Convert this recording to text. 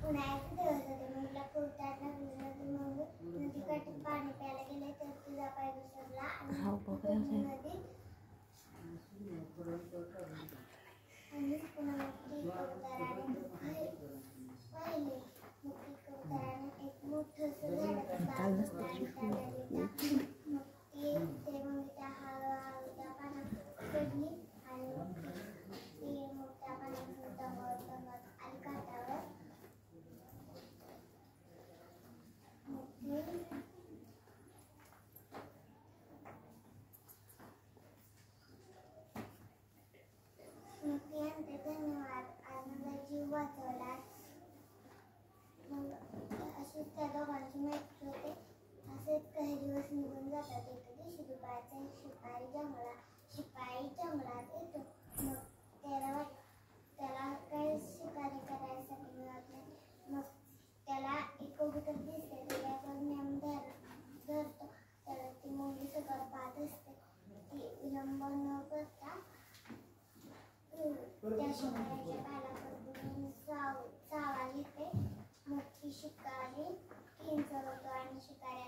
उन्हाळ्याचे दिवस होते. मुलीला खूप ताट लागलेलं होतं. मग नदीकाठी पाणी प्यायला गेले तर तिचा पाय घसरला आणि नदीत आणि पुन्हा कबुतराने पाहिले. मग कबुतराने एक मोठंसं झाडाचं पान घेतलं आणि त्याला दिलं. मग त्या हळूहळू त्या पानात चढली आणि मग त्या पानातून दमत दमत आली काठावर. मग ती म्हणते धन्यवाद, आज माझा जीव वाचवला. मग अशीच त्या दोघांची मैत्री होते. असेच काही दिवस निघून जातात. एके दिवशी दुपारचा एक शिपाई जंगलात येतो. मग त्याला काही शिकारी करायसाठी मिळत नाही. मग त्याला एक कबूतर दिसते. त्याच्यावर नेम धरतो. तर ती मुलगी सगळं पाहत असते. ती विलंब न करता त्या शिकाऱ्याच्या गालाकडून चावा घेते. मग ती शिकारी किंचाळतो आणि शिकारी